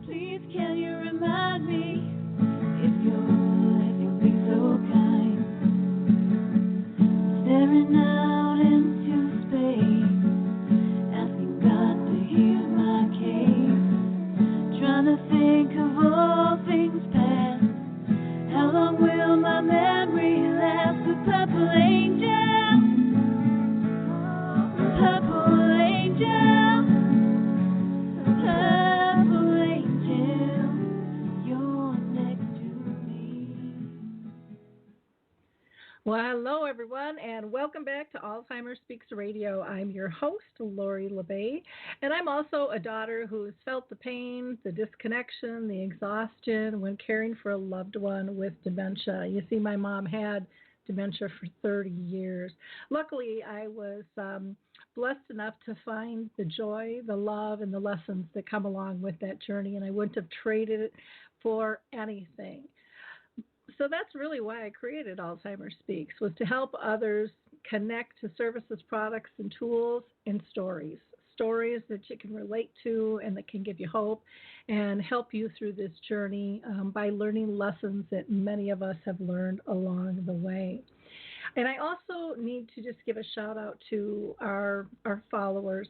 Please can you remind me if you'll be so kind, staring out into space, asking God to hear my case, trying to think of all things past. How long will my memory last? The purple angel, purple angel, purple angel, you're next to me. Well, hello, everyone, and welcome back to Alzheimer Speaks Radio. I'm your host, Lori LeBay, and I'm also a daughter who's felt the pain, the disconnection, the exhaustion when caring for a loved one with dementia. You see, my mom had dementia for 30 years. Luckily, I was blessed enough to find the joy, the love, and the lessons that come along with that journey, and I wouldn't have traded it for anything. So that's really why I created Alzheimer Speaks, was to help others connect to services, products, and tools and stories. Stories that you can relate to and that can give you hope and help you through this journey by learning lessons that many of us have learned along the way. And I also need to just give a shout out to our followers.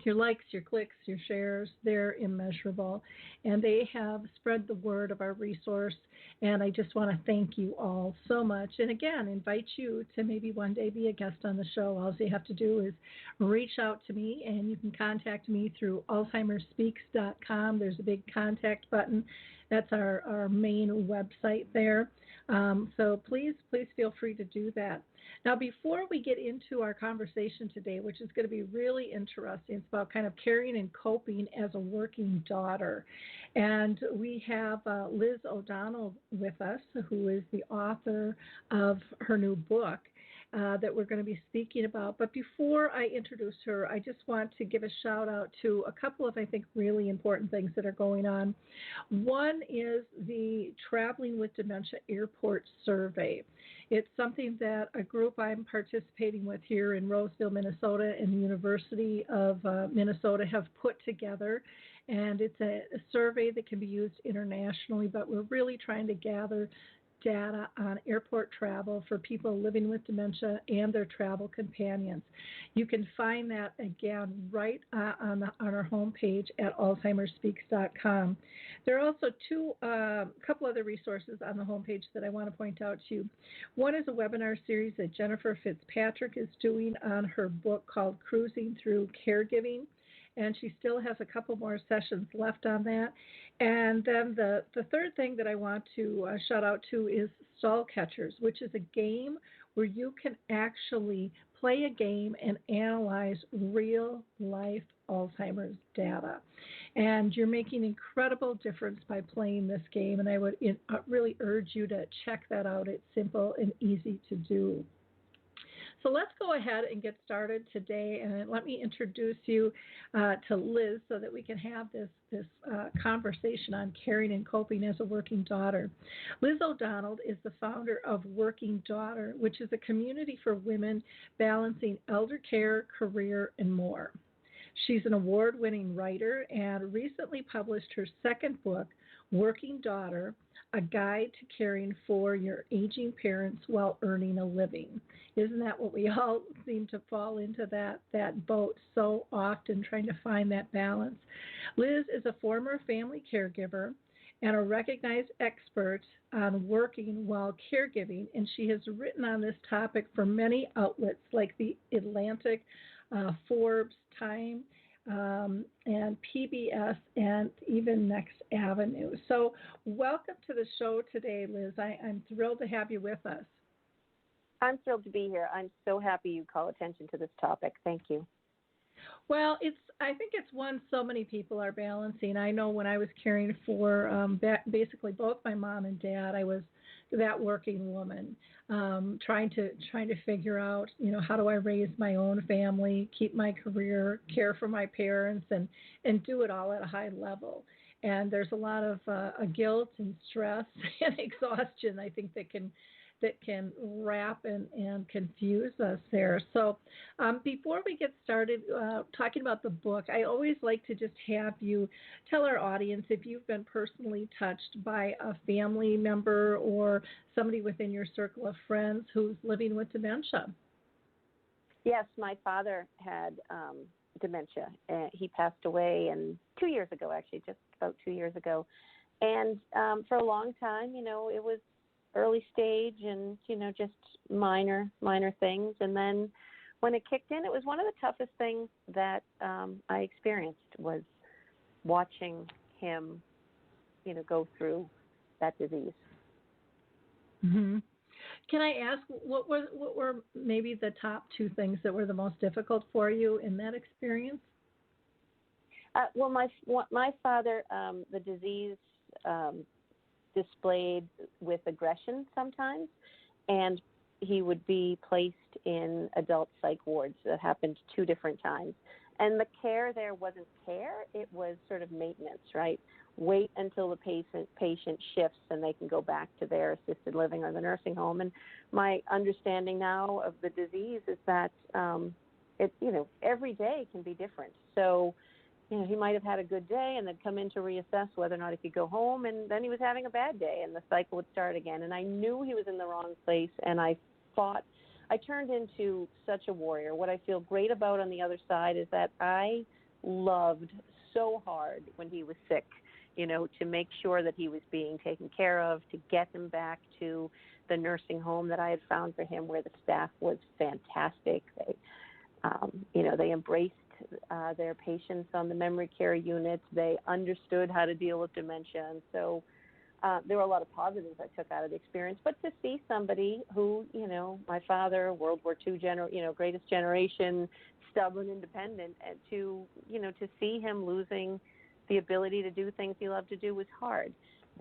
Your likes, your clicks, your shares, they're immeasurable. And they have spread the word of our resource. And I just want to thank you all so much. And again, invite you to maybe one day be a guest on the show. All you have to do is reach out to me, and you can contact me through alzheimerspeaks.com. There's a big contact button. That's our main website there. So please feel free to do that. Now, before we get into our conversation today, which is going to be really interesting, it's about kind of caring and coping as a working daughter. And we have Liz O'Donnell with us, who is the author of her new book that we're going to be speaking about. But before I introduce her, I just want to give a shout out to a couple of, I think, really important things that are going on. One is the Traveling with Dementia Airport Survey. It's something that a group I'm participating with here in Roseville, Minnesota, and the University of Minnesota have put together. And it's a survey that can be used internationally, but we're really trying to gather data on airport travel for people living with dementia and their travel companions. You can find that again right on our homepage at alzheimerspeaks.com. There are also a couple other resources on the homepage that I want to point out to you. One is a webinar series that Jennifer Fitzpatrick is doing on her book called Cruising Through Caregiving. And she still has a couple more sessions left on that. And then the third thing that I want to shout out to is Stall Catchers, which is a game where you can actually play a game and analyze real-life Alzheimer's data. And you're making incredible difference by playing this game, and I would really urge you to check that out. It's simple and easy to do. So let's go ahead and get started today, and let me introduce you to Liz so that we can have this conversation on caring and coping as a working daughter. Liz O'Donnell is the founder of Working Daughter, which is a community for women balancing elder care, career, and more. She's an award-winning writer and recently published her second book, Working Daughter, A Guide to Caring for Your Aging Parents While Earning a Living. Isn't that what we all seem to fall into that boat so often, trying to find that balance? Liz is a former family caregiver and a recognized expert on working while caregiving, and she has written on this topic for many outlets like The Atlantic, Forbes, Time, and PBS, and even Next Avenue. So welcome to the show today, Liz. I'm thrilled to have you with us. I'm thrilled to be here. I'm so happy you call attention to this topic. Thank you. Well, I think it's one so many people are balancing. I know when I was caring for basically both my mom and dad, I was that working woman, trying to figure out, how do I raise my own family, keep my career, care for my parents, and do it all at a high level. And there's a lot of guilt and stress and exhaustion, I think, that can that can wrap and confuse us there. So before we get started talking about the book, I always like to just have you tell our audience if you've been personally touched by a family member or somebody within your circle of friends who's living with dementia. Yes, my father had dementia. He passed away 2 years ago, actually, just about 2 years ago. And for a long time, it was early stage and, just minor things. And then when it kicked in, it was one of the toughest things that I experienced was watching him, go through that disease. Mm-hmm. Can I ask what were maybe the top two things that were the most difficult for you in that experience? Well, my father, the disease displayed with aggression sometimes, and he would be placed in adult psych wards. That happened 2 different times. And the care there wasn't care, it was sort of maintenance, right? Wait until the patient shifts and they can go back to their assisted living or the nursing home. And my understanding now of the disease is that every day can be different. So, he might have had a good day and then come in to reassess whether or not he could go home, and then he was having a bad day and the cycle would start again. And I knew he was in the wrong place, and I turned into such a warrior. What I feel great about on the other side is that I loved so hard when he was sick, to make sure that he was being taken care of, to get him back to the nursing home that I had found for him where the staff was fantastic. They embraced their patients on the memory care units. They understood how to deal with dementia. And so there were a lot of positives I took out of the experience. But to see somebody who, my father, World War II, greatest generation, stubborn, independent, and to see him losing the ability to do things he loved to do was hard.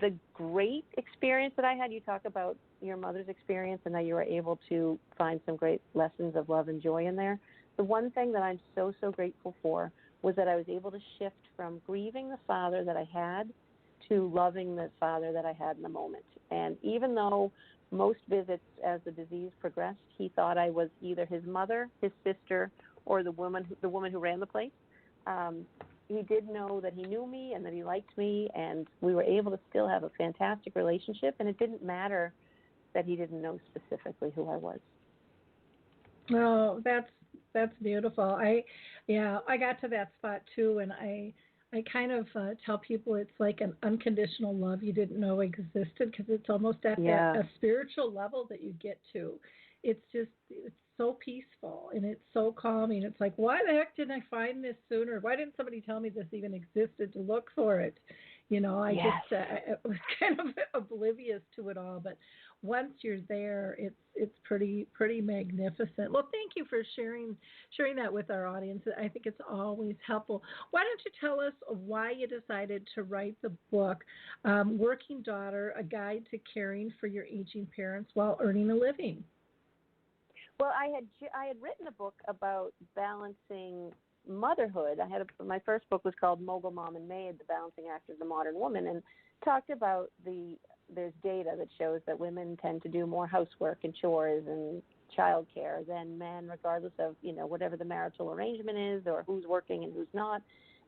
The great experience that I had, you talk about your mother's experience and how you were able to find some great lessons of love and joy in there. The one thing that I'm so, so grateful for was that I was able to shift from grieving the father that I had to loving the father that I had in the moment. And even though most visits as the disease progressed, he thought I was either his mother, his sister, or the woman who ran the place, he did know that he knew me and that he liked me, and we were able to still have a fantastic relationship, and it didn't matter that he didn't know specifically who I was. Oh, that's beautiful. I got to that spot too, and I kind of tell people it's like an unconditional love you didn't know existed, because it's almost at a spiritual level that you get to. It's so peaceful and it's so calming. It's like, why the heck didn't I find this sooner? Why didn't somebody tell me this even existed to look for it? I was kind of oblivious to it all, but once you're there, it's pretty magnificent. Well, thank you for sharing that with our audience. I think it's always helpful. Why don't you tell us why you decided to write the book, Working Daughter, A Guide to Caring for Your Aging Parents While Earning a Living? Well, I had written a book about balancing motherhood. My first book was called Mogul Mom and Maid: The Balancing Act of the Modern Woman, and talked about there's data that shows that women tend to do more housework and chores and childcare than men, regardless of whatever the marital arrangement is or who's working and who's not.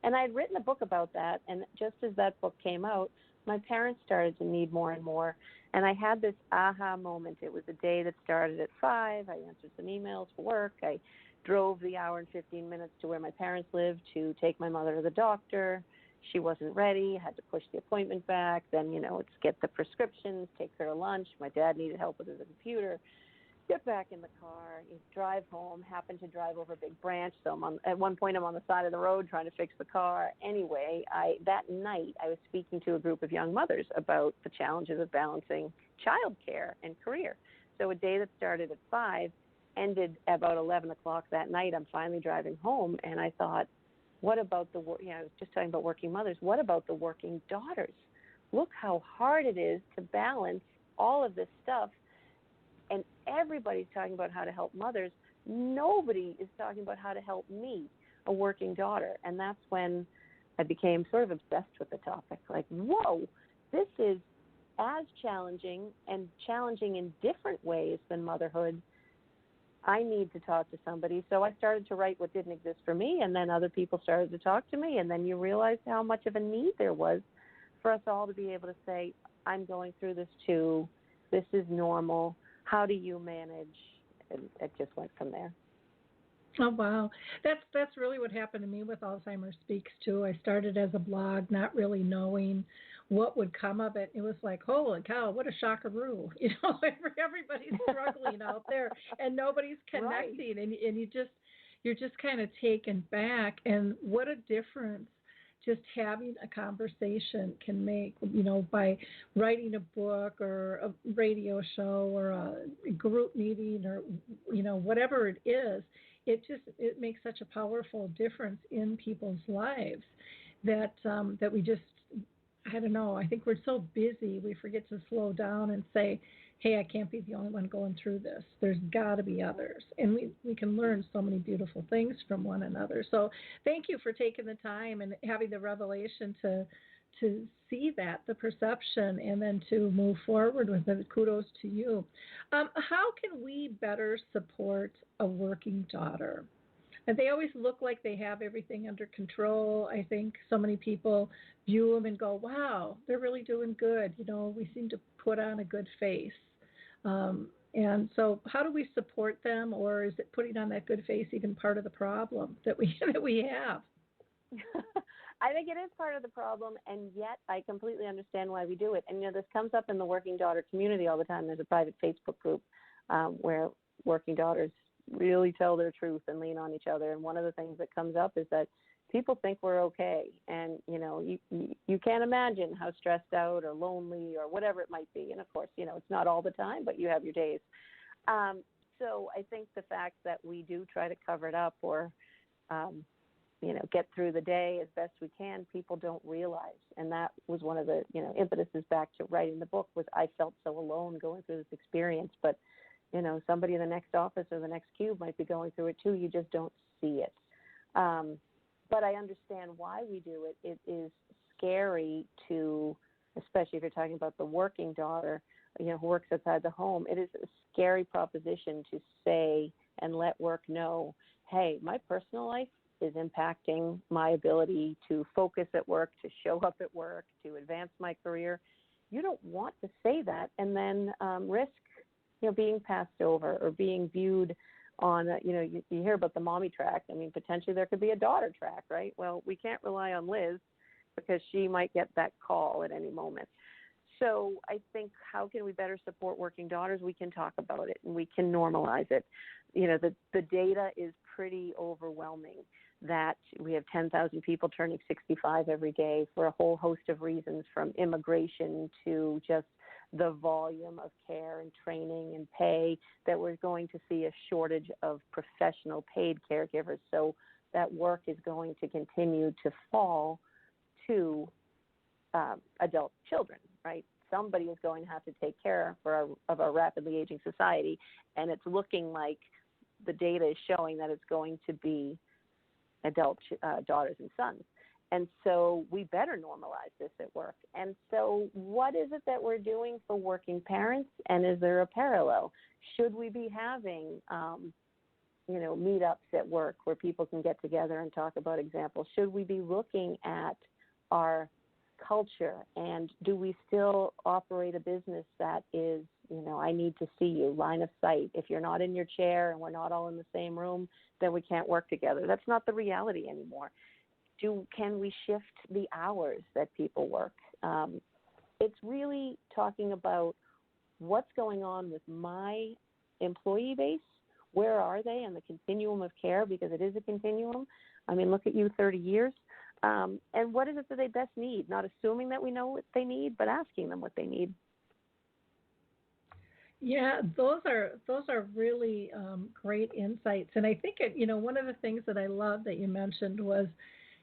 And I had written a book about that, and just as that book came out, my parents started to need more and more. And I had this aha moment. It was a day that started at 5. I answered some emails for work. I drove the hour and 15 minutes to where my parents lived to take my mother to the doctor. She wasn't ready. I had to push the appointment back. Then, it's get the prescriptions, take her to lunch. My dad needed help with his computer. Get back in the car, drive home, happen to drive over a big branch. So at one point I'm on the side of the road trying to fix the car. Anyway, that night I was speaking to a group of young mothers about the challenges of balancing childcare and career. So a day that started at 5 ended about 11 o'clock that night. I'm finally driving home, and I thought, what about I was just talking about working mothers. What about the working daughters? Look how hard it is to balance all of this stuff. And everybody's talking about how to help mothers. Nobody is talking about how to help me, a working daughter. And that's when I became sort of obsessed with the topic. Like, whoa, this is as challenging and challenging in different ways than motherhood, I need to talk to somebody. So I started to write what didn't exist for me, and then other people started to talk to me, and then you realized how much of a need there was for us all to be able to say, I'm going through this too. This is normal. How do you manage? And it just went from there. Oh wow, that's really what happened to me with Alzheimer Speaks too. I started as a blog, not really knowing what would come of it. It was like, holy cow, what a shockaroo! Everybody's struggling out there, and nobody's connecting, Right. and you're just kind of taken back. And what a difference just having a conversation can make, by writing a book or a radio show or a group meeting or, whatever it is. It makes such a powerful difference in people's lives that that we just, I don't know, I think we're so busy we forget to slow down and say, hey, I can't be the only one going through this. There's got to be others. And we can learn so many beautiful things from one another. So thank you for taking the time and having the revelation to see that, the perception, and then to move forward with it. Kudos to you. How can we better support a working daughter? And they always look like they have everything under control. I think so many people view them and go, wow, they're really doing good. We seem to put on a good face. And so how do we support them, or is it putting on that good face even part of the problem that we have? I think it is part of the problem, and yet I completely understand why we do it. And, this comes up in the working daughter community all the time. There's a private Facebook group where working daughters really tell their truth and lean on each other. And one of the things that comes up is that people think we're okay. And, you can't imagine how stressed out or lonely or whatever it might be. And, of course, it's not all the time, but you have your days. So I think the fact that we do try to cover it up or, get through the day as best we can, people don't realize. And that was one of the, impetuses back to writing the book was I felt so alone going through this experience. But, somebody in the next office or the next cube might be going through it too. You just don't see it. But I understand why we do it. It is scary to, especially if you're talking about the working daughter, who works outside the home. It is a scary proposition to say and let work know, hey, my personal life is impacting my ability to focus at work, to show up at work, to advance my career. You don't want to say that and then risk, being passed over or being viewed on, you hear about the mommy track. I mean, potentially there could be a daughter track, right? Well, we can't rely on Liz because she might get that call at any moment. So I think how can we better support working daughters? We can talk about it and we can normalize it. The data is pretty overwhelming that we have 10,000 people turning 65 every day for a whole host of reasons, from immigration to just the volume of care and training and pay, that we're going to see a shortage of professional paid caregivers. So that work is going to continue to fall to adult children, right? Somebody is going to have to take care of our rapidly aging society, and it's looking like the data is showing that it's going to be adult daughters and sons. And so we better normalize this at work. And so what is it that we're doing for working parents, and is there a parallel? Should we be having, meetups at work where people can get together and talk about examples? Should we be looking at our culture, and do we still operate a business that is, I need to see you, line of sight? If you're not in your chair and we're not all in the same room, then we can't work together. That's not the reality anymore. Can we shift the hours that people work? It's really talking about what's going on with my employee base. Where are they in the continuum of care? Because it is a continuum. I mean, look at you, 30 years. And what is it that they best need? Not assuming that we know what they need, but asking them what they need. Yeah, those are really great insights. And I think one of the things that I love that you mentioned was,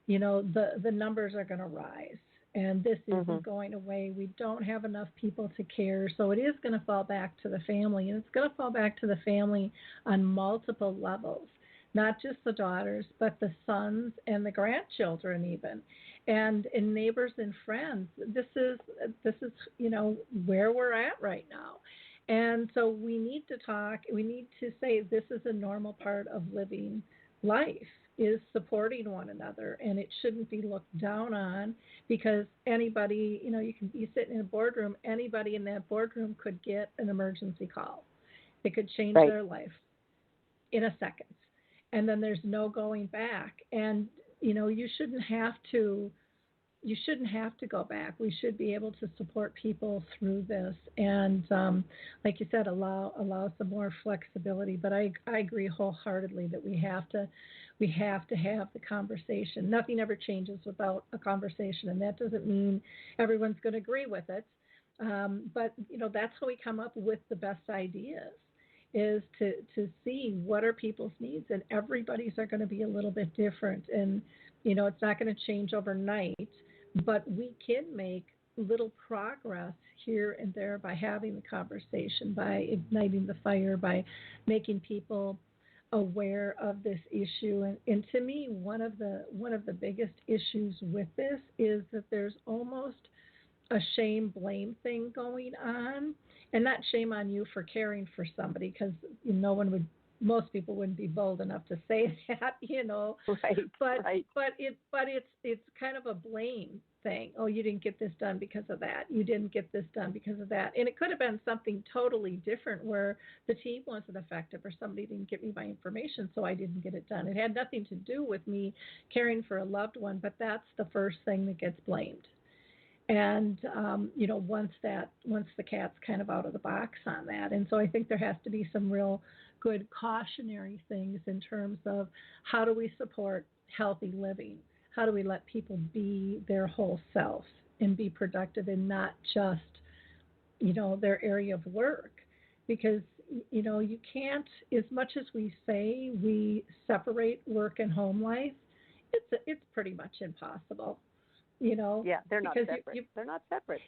the numbers are going to rise, and this isn't going away. We don't have enough people to care, so it is going to fall back to the family, and it's going to fall back to the family on multiple levels. not just the daughters, but the sons and the grandchildren even, and in neighbors and friends. This is where we're at right now. And so we need to talk, we need to say this is a normal part of living life, is supporting one another, and it shouldn't be looked down on because anybody, you can be sitting in a boardroom, anybody in that boardroom could get an emergency call. It could change Right. their life in a second. And then there's no going back. And you shouldn't have to go back. We should be able to support people through this, and like you said, allow some more flexibility. But I agree wholeheartedly that we have to have the conversation. Nothing ever changes without a conversation, and that doesn't mean everyone's going to agree with it. But that's how we come up with the best ideas, is to see what are people's needs, and everybody's are going to be a little bit different, and it's not going to change overnight, but we can make little progress here and there by having the conversation, by igniting the fire, by making people aware of this issue. And to me, one of the biggest issues with this is that there's almost a shame blame thing going on, and not shame on you for caring for somebody, because most people wouldn't be bold enough to say that, Right. But right. it's kind of a blame thing. Oh, you didn't get this done because of that. You didn't get this done because of that. And it could have been something totally different, where the team wasn't effective, or somebody didn't get me my information, so I didn't get it done. It had nothing to do with me caring for a loved one, but that's the first thing that gets blamed. And once the cat's kind of out of the box on that. And so I think there has to be some real good cautionary things in terms of how do we support healthy living? How do we let people be their whole self and be productive, and not just their area of work? Because you can't, as much as we say we separate work and home life, it's pretty much impossible. Yeah, they're not because separate. They're not separate.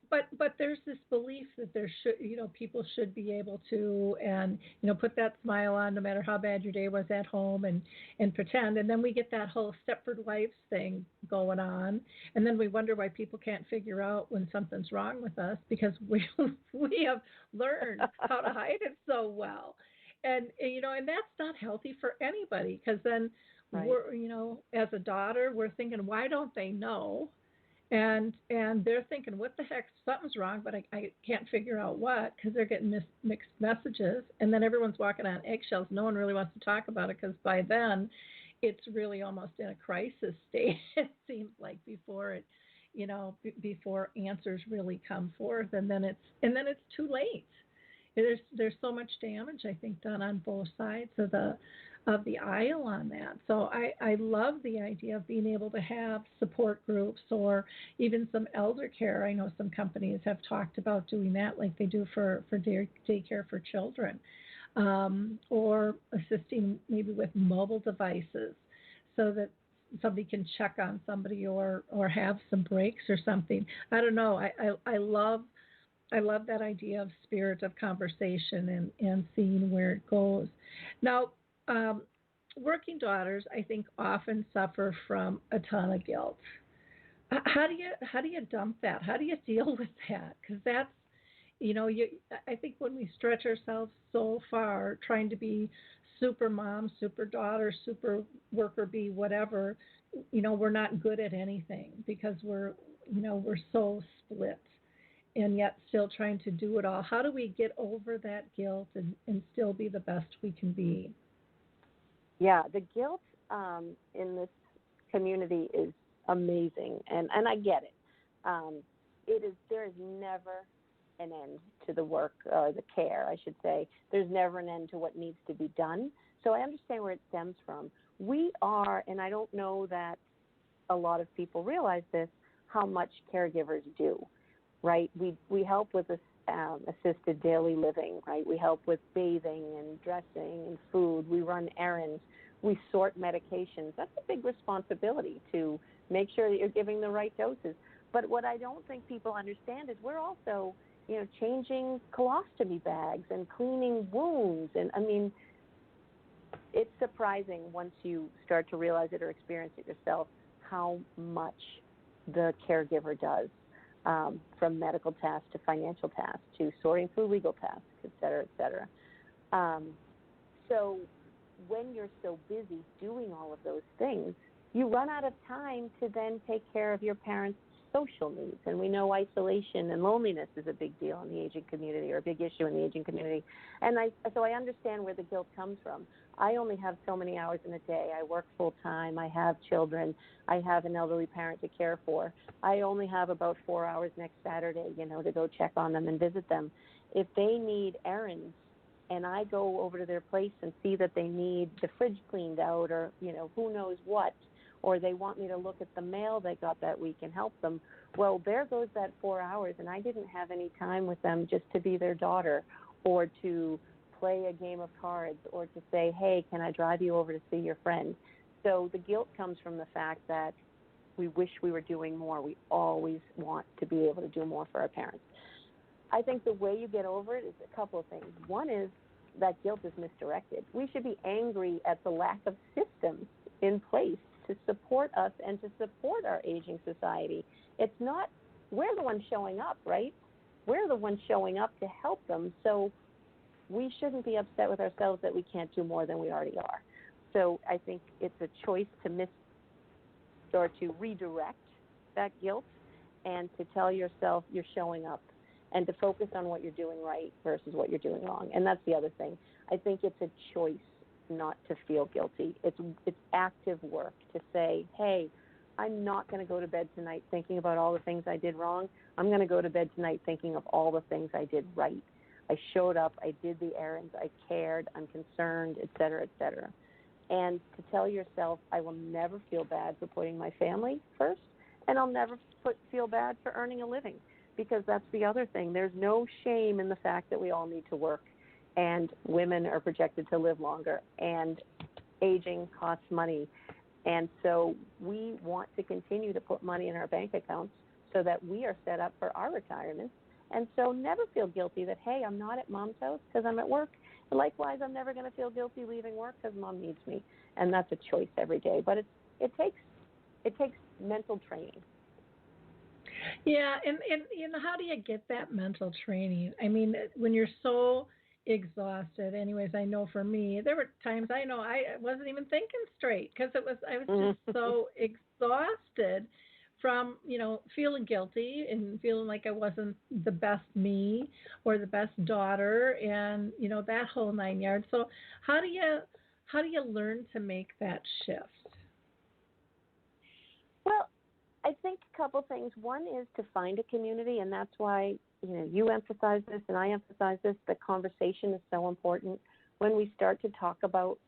But there's this belief that there should, people should be able to, and put that smile on no matter how bad your day was at home, and pretend. And then we get that whole Stepford Wives thing going on, and then we wonder why people can't figure out when something's wrong with us, because we have learned how to hide it so well, and that's not healthy for anybody, because then Right. we're, as a daughter, we're thinking, why don't they know? And they're thinking, what the heck, something's wrong, but I can't figure out what, because they're getting mixed messages. And then everyone's walking on eggshells. No one really wants to talk about it, because by then it's really almost in a crisis state, it seems like, before it, before answers really come forth. And then it's too late. There's so much damage, I think, done on both sides of the aisle on that. So I love the idea of being able to have support groups, or even some elder care. I know some companies have talked about doing that, like they do for daycare for children, or assisting maybe with mobile devices, so that somebody can check on somebody, or have some breaks or something. I don't know. I love that idea of spirit of conversation, and seeing where it goes. Now, working daughters, I think, often suffer from a ton of guilt. How do you dump that? How do you deal with that? Because that's, I think when we stretch ourselves so far, trying to be super mom, super daughter, super worker bee, whatever, we're not good at anything, because we're so split, and yet still trying to do it all. How do we get over that guilt, and still be the best we can be? Yeah, the guilt in this community is amazing, and I get it. There is never an end to the work, or the care, I should say. There's never an end to what needs to be done. So I understand where it stems from. We are, and I don't know that a lot of people realize this, how much caregivers do, right? We help with assisted daily living, right? We help with bathing and dressing and food. We run errands. We sort medications. That's a big responsibility, to make sure that you're giving the right doses. But what I don't think people understand is we're also, changing colostomy bags and cleaning wounds. And I mean, it's surprising once you start to realize it or experience it yourself how much the caregiver does, from medical tasks to financial tasks to sorting through legal tasks, et cetera, et cetera. So when you're so busy doing all of those things, you run out of time to then take care of your parents' social needs. And we know isolation and loneliness is a big deal in the aging community, or a big issue in the aging community. And so I understand where the guilt comes from. I only have so many hours in a day. I work full time. I have children. I have an elderly parent to care for. I only have about 4 hours next Saturday, to go check on them and visit them. If they need errands and I go over to their place and see that they need the fridge cleaned out, or, who knows what, or they want me to look at the mail they got that week and help them, well, there goes that 4 hours, and I didn't have any time with them just to be their daughter, or to play a game of cards, or to say, hey, can I drive you over to see your friend? So the guilt comes from the fact that we wish we were doing more. We always want to be able to do more for our parents. I think the way you get over it is a couple of things. One is that guilt is misdirected. We should be angry at the lack of systems in place to support us and to support our aging society. It's not, we're the ones showing up, right? We're the ones showing up to help them, so we shouldn't be upset with ourselves that we can't do more than we already are. So I think it's a choice to redirect that guilt, and to tell yourself you're showing up, and to focus on what you're doing right versus what you're doing wrong. And that's the other thing. I think it's a choice not to feel guilty. It's active work to say, hey, I'm not going to go to bed tonight thinking about all the things I did wrong. I'm going to go to bed tonight thinking of all the things I did right. I showed up, I did the errands, I cared, I'm concerned, et cetera, et cetera. And to tell yourself, I will never feel bad for putting my family first, and I'll never feel bad for earning a living, because that's the other thing. There's no shame in the fact that we all need to work, and women are projected to live longer, and aging costs money. And so we want to continue to put money in our bank accounts so that we are set up for our retirement. And so never feel guilty that, hey, I'm not at mom's house because I'm at work. And likewise, I'm never going to feel guilty leaving work because mom needs me. And that's a choice every day. But it takes mental training. Yeah, and how do you get that mental training? I mean, when you're so exhausted. Anyways, I know for me, there were times I wasn't even thinking straight because I was just so exhausted from, feeling guilty and feeling like I wasn't the best me or the best daughter, and, that whole 9 yards. So how do you learn to make that shift? Well, I think a couple things. One is to find a community, and that's why, you emphasize this and I emphasize this. The conversation is so important. When we start to talk about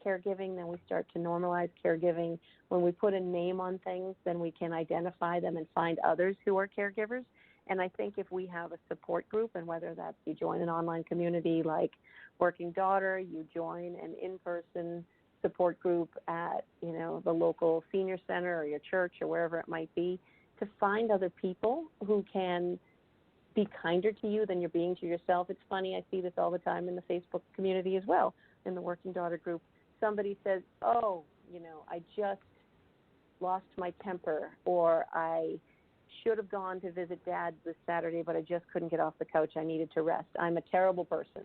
caregiving, then we start to normalize caregiving. When we put a name on things, then we can identify them and find others who are caregivers. And I think if we have a support group, and whether that's you join an online community like Working Daughter, you join an in-person support group at, the local senior center or your church or wherever it might be, to find other people who can be kinder to you than you're being to yourself. It's funny, I see this all the time in the Facebook community as well, in the Working Daughter group. Somebody says, I just lost my temper, or I should have gone to visit Dad this Saturday, but I just couldn't get off the couch. I needed to rest. I'm a terrible person,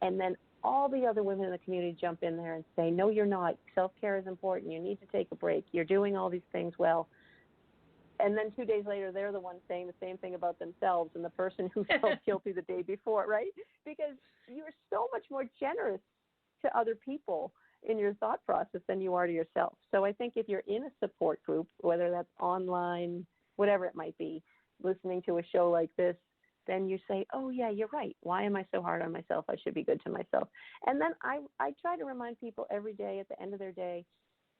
And then all the other women in the community jump in there and say, no, you're not. Self-care is important. You need to take a break. You're doing all these things well. And then 2 days later, they're the ones saying the same thing about themselves and the person who felt guilty the day before, right? Because you're so much more generous to other people in your thought process than you are to yourself. So I think if you're in a support group, whether that's online, whatever it might be, listening to a show like this, then you say, oh, yeah, you're right. Why am I so hard on myself? I should be good to myself. And then I try to remind people every day at the end of their day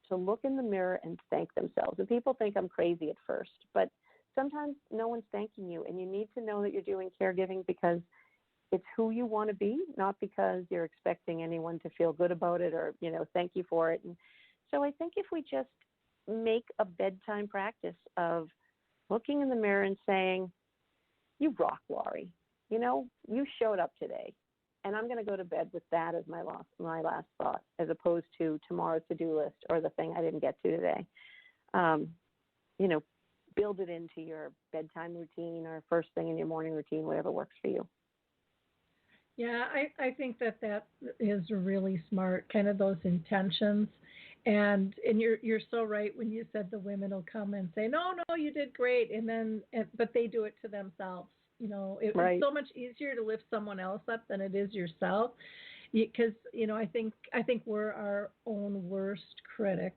to look in the mirror and thank themselves. And people think I'm crazy at first, but sometimes no one's thanking you, and you need to know that you're doing caregiving because it's who you want to be, not because you're expecting anyone to feel good about it or, thank you for it. And so I think if we just make a bedtime practice of looking in the mirror and saying, you rock, Laurie. You showed up today. and I'm going to go to bed with that as my last thought, as opposed to tomorrow's to-do list or the thing I didn't get to today. Build it into your bedtime routine or first thing in your morning routine, whatever works for you. Yeah, I think that is really smart, kind of those intentions. And you're so right when you said the women will come and say, no, you did great. But they do it to themselves. Right. It's so much easier to lift someone else up than it is yourself. Because, I think we're our own worst critic.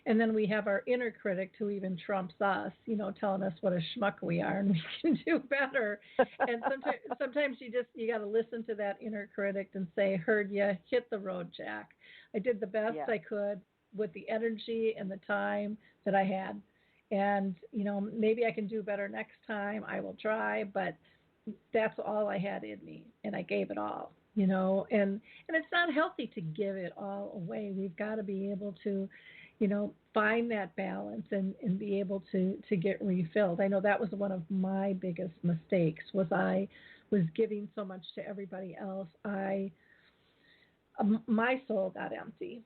And then we have our inner critic who even trumps us, telling us what a schmuck we are and we can do better. And sometimes you got to listen to that inner critic and say, heard ya, hit the road, Jack. I did the best I could with the energy and the time that I had. And, maybe I can do better next time. I will try, but that's all I had in me, and I gave it all. And it's not healthy to give it all away. We've got to be able to, find that balance and be able to get refilled. I know that was one of my biggest mistakes, was I was giving so much to everybody else. My soul got empty,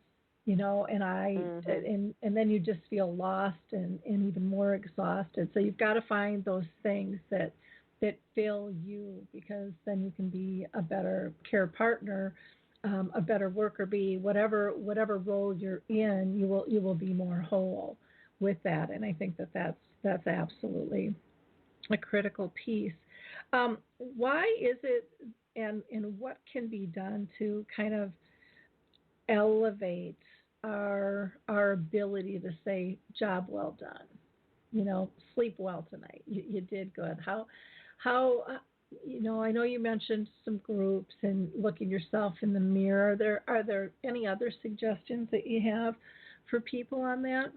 and and then you just feel lost and even more exhausted. So you've got to find those things that fill you, because then you can be a better care partner, a better worker bee, whatever role you're in, you will be more whole with that. And I think that's absolutely a critical piece. Why is it, and what can be done to kind of elevate our ability to say, job well done, sleep well tonight, you did good. How I know you mentioned some groups and looking yourself in the mirror. Are there any other suggestions that you have for people on that?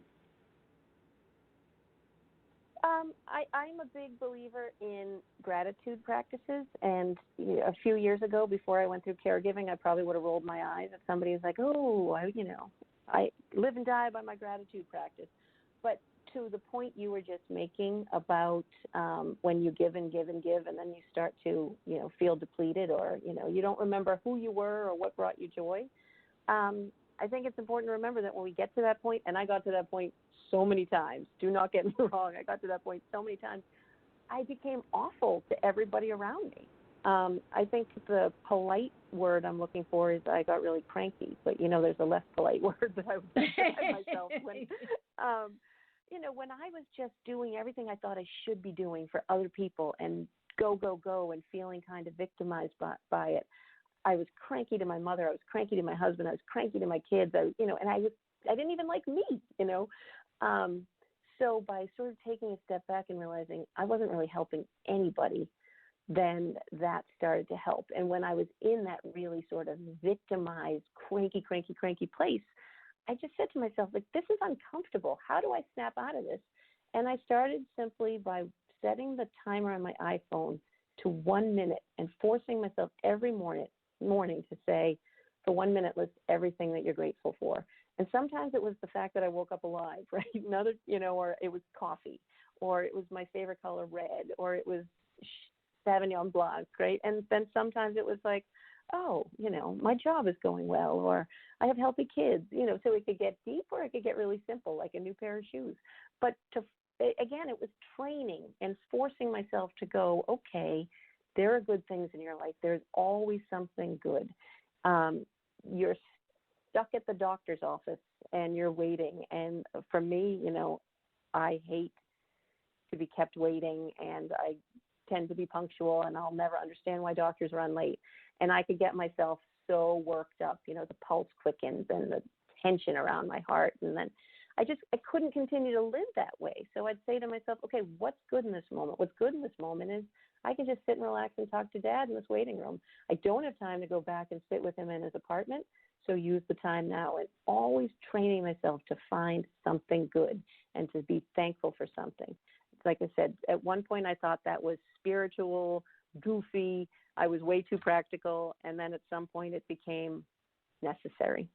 I'm a big believer in gratitude practices, and a few years ago, before I went through caregiving, I probably would have rolled my eyes if somebody was like, I live and die by my gratitude practice. But to the point you were just making about when you give and give and give, and then you start to, feel depleted, or, you don't remember who you were or what brought you joy. I think it's important to remember that when we get to that point, and I got to that point so many times, do not get me wrong, I got to that point so many times, I became awful to everybody around me. I think the polite word I'm looking for is I got really cranky, but, there's a less polite word that I would describe myself when, when I was just doing everything I thought I should be doing for other people and go, and feeling kind of victimized by it. I was cranky to my mother. I was cranky to my husband. I was cranky to my kids. And I didn't even like me, So by sort of taking a step back and realizing I wasn't really helping anybody, then that started to help. And when I was in that really sort of victimized, cranky place, I just said to myself, this is uncomfortable. How do I snap out of this? And I started simply by setting the timer on my iPhone to 1 minute and forcing myself every morning to say, for 1 minute, list everything that you're grateful for. And sometimes it was the fact that I woke up alive, right? Or it was coffee, or it was my favorite color, red, or it was Sauvignon Blanc, right? And then sometimes it was like, my job is going well, or I have healthy kids, so it could get deep or it could get really simple, like a new pair of shoes. But again, it was training and forcing myself to go, okay, there are good things in your life. There's always something good. You're stuck at the doctor's office and you're waiting. And for me, I hate to be kept waiting, and I tend to be punctual, and I'll never understand why doctors run late. And I could get myself so worked up, the pulse quickens and the tension around my heart. And then I couldn't continue to live that way. So I'd say to myself, okay, what's good in this moment? What's good in this moment is I can just sit and relax and talk to Dad in this waiting room. I don't have time to go back and sit with him in his apartment, so use the time now. And always training myself to find something good and to be thankful for something. Like I said, at one point I thought that was spiritual, goofy. I was way too practical. And then at some point it became necessary.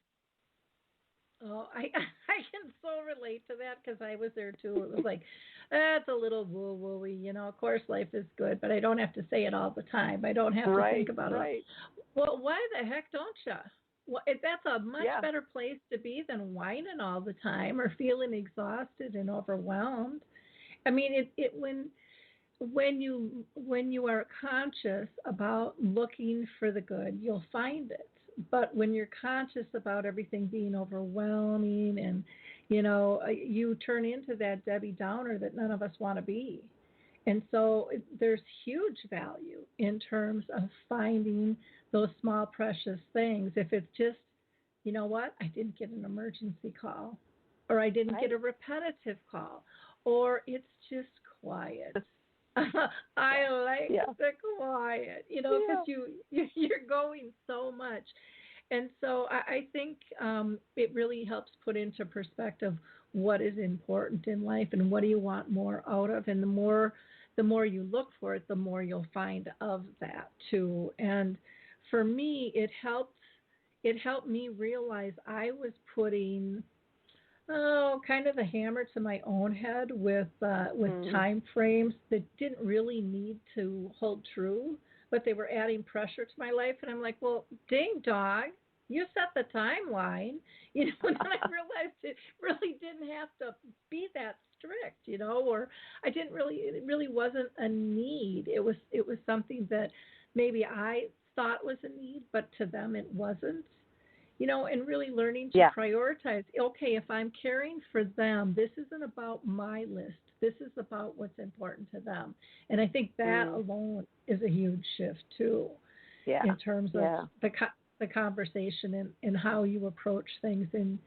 Oh, I can so relate to that, because I was there too. It was like That's a little woo-woo-y, Of course, life is good, but I don't have to say it all the time. I don't have to Right, think about it. right. Well, why the heck don't you? Well, that's a much Yeah. better place to be than whining all the time or feeling exhausted and overwhelmed. I mean, it when you are conscious about looking for the good, you'll find it. But when you're conscious about everything being overwhelming and you turn into that Debbie Downer that none of us want to be. And so there's huge value in terms of finding those small precious things. If it's just, you know what, I didn't get an emergency call, or I didn't get a repetitive call, or it's just quiet. I like the quiet, because you're going so much. And so I think it really helps put into perspective what is important in life and what do you want more out of. And the more you look for it, the more you'll find of that too. And for me, it helped me realize I was putting kind of the hammer to my own head with time frames that didn't really need to hold true, but they were adding pressure to my life. And I'm like, well, ding dog, you set the timeline, and then I realized it really didn't have to be that strict, or it really wasn't a need. It was something that maybe I thought was a need, but to them it wasn't. And really learning to prioritize. Okay, if I'm caring for them, this isn't about my list. This is about what's important to them. And I think that alone is a huge shift too, in terms of the conversation and how you approach things, and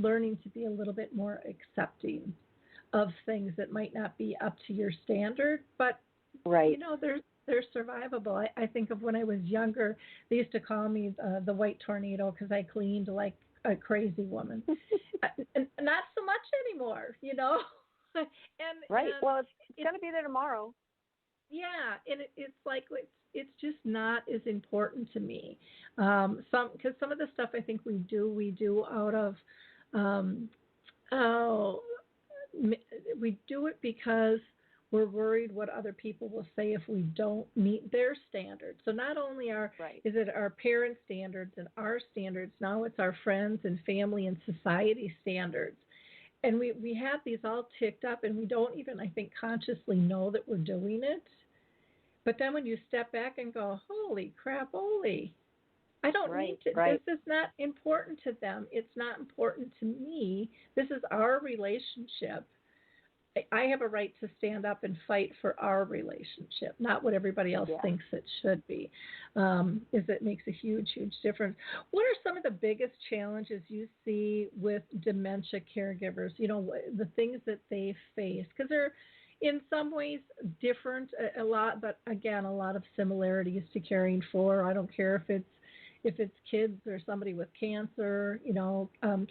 learning to be a little bit more accepting of things that might not be up to your standard, but they're survivable. I think of when I was younger, they used to call me the white tornado because I cleaned like a crazy woman. And not so much anymore, And well, it's going to be there tomorrow. Yeah, and it's like it's just not as important to me. Because some of the stuff I think we do out of we do it because we're worried what other people will say if we don't meet their standards. So not only is it our parents' standards and our standards, now it's our friends and family and society standards. And we have these all ticked up, and we don't even, I think, consciously know that we're doing it. But then when you step back and go, holy crap, I don't need to. This is not important to them. It's not important to me. This is our relationship. I have a right to stand up and fight for our relationship, not what everybody else thinks it should be. It makes a huge, huge difference. What are some of the biggest challenges you see with dementia caregivers? The things that they face, because they're in some ways different a lot, but again, a lot of similarities to caring for. I don't care if it's kids or somebody with cancer,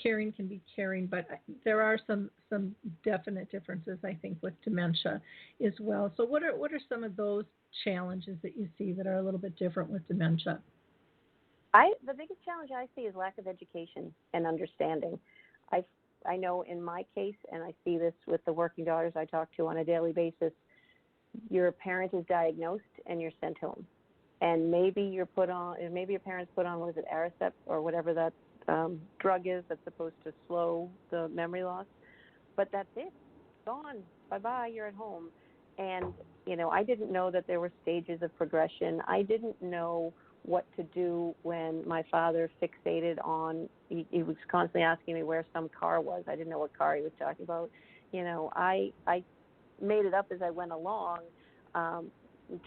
caring can be caring, but there are some definite differences, I think, with dementia as well. So what are some of those challenges that you see that are a little bit different with dementia? The biggest challenge I see is lack of education and understanding. I know in my case, and I see this with the working daughters I talk to on a daily basis, your parent is diagnosed and you're sent home. And maybe your parents put on, was it Aricept or whatever that drug is that's supposed to slow the memory loss. But that's it. It's gone. Bye-bye. You're at home. And, I didn't know that there were stages of progression. I didn't know what to do when my father fixated on, he was constantly asking me where some car was. I didn't know what car he was talking about. I made it up as I went along.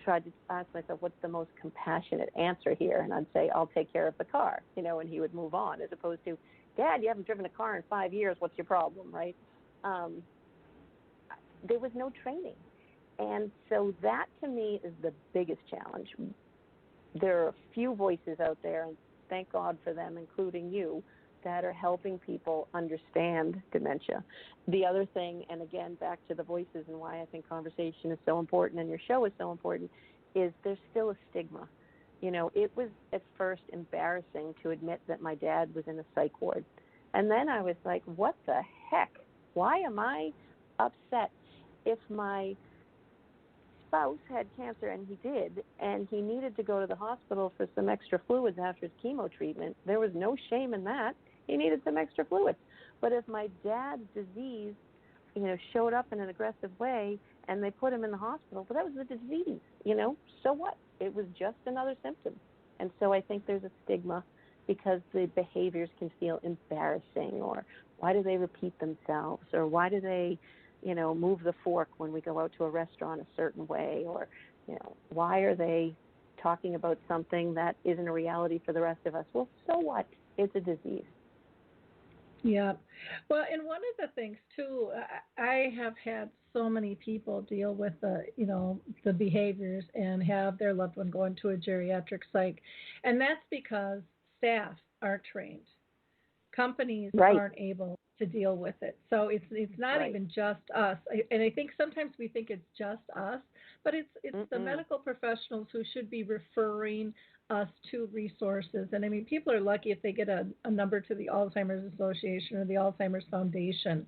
Tried to ask myself, what's the most compassionate answer here? And I'd say, I'll take care of the car, and he would move on, as opposed to, Dad, you haven't driven a car in 5 years. What's your problem, right? There was no training. And so that, to me, is the biggest challenge. There are a few voices out there, and thank God for them, including you, that are helping people understand dementia. The other thing, and again, back to the voices and why I think conversation is so important and your show is so important, is there's still a stigma. It was at first embarrassing to admit that my dad was in a psych ward. And then I was like, what the heck? Why am I upset? if my spouse had cancer, and he did, and he needed to go to the hospital for some extra fluids after his chemo treatment, there was no shame in that. He needed some extra fluids. But if my dad's disease, showed up in an aggressive way and they put him in the hospital, well, that was the disease, so what? It was just another symptom. And so I think there's a stigma because the behaviors can feel embarrassing, or why do they repeat themselves, or why do they move the fork when we go out to a restaurant a certain way, or, why are they talking about something that isn't a reality for the rest of us? Well, so what? It's a disease. Yeah. Well, and one of the things, too, I have had so many people deal with the behaviors and have their loved one go into a geriatric psych, and that's because staff aren't trained. Companies aren't able to deal with it. So it's not even just us. And I think sometimes we think it's just us, but it's the medical professionals who should be referring us to resources. And I mean, people are lucky if they get a number to the Alzheimer's Association or the Alzheimer's Foundation.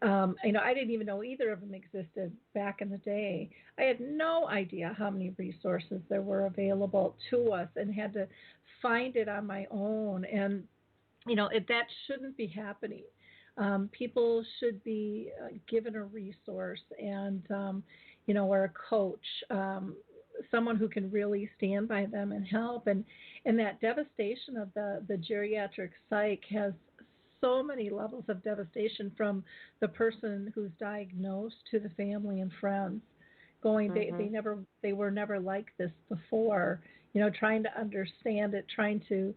I didn't even know either of them existed back in the day. I had no idea how many resources there were available to us, and had to find it on my own. And that shouldn't be happening. People should be given a resource and, or a coach, someone who can really stand by them and help. And that devastation of the geriatric psych has so many levels of devastation, from the person who's diagnosed to the family and friends. They were never like this before. Trying to understand it, trying to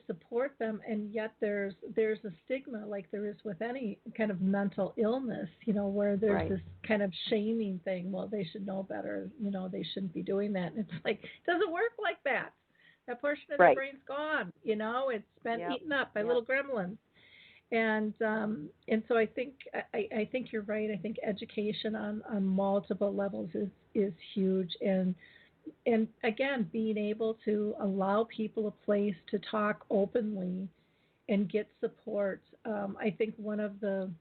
support them, and yet there's a stigma, like there is with any kind of mental illness, where there's this kind of shaming thing. Well, they should know better, they shouldn't be doing that. And it's like, it doesn't work like that. That portion of the brain's gone, it's been eaten up by little gremlins. And so I think you're right. I think education on multiple levels is huge, and again, being able to allow people a place to talk openly and get support. I think and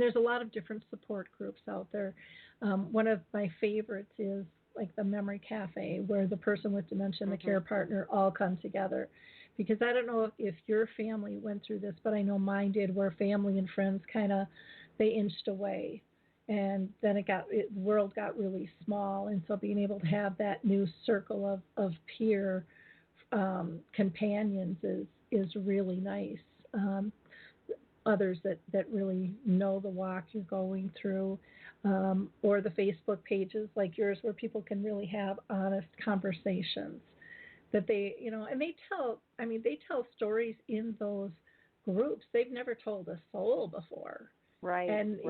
there's a lot of different support groups out there. One of my favorites is like the Memory Cafe, where the person with dementia and the care partner all come together. Because I don't know if your family went through this, but I know mine did, where family and friends they inched away. And then the world got really small. And so being able to have that new circle of peer companions is really nice. Others that really know the walk you're going through, or the Facebook pages like yours, where people can really have honest conversations. That they tell stories in those groups they've never told a soul before. Right. And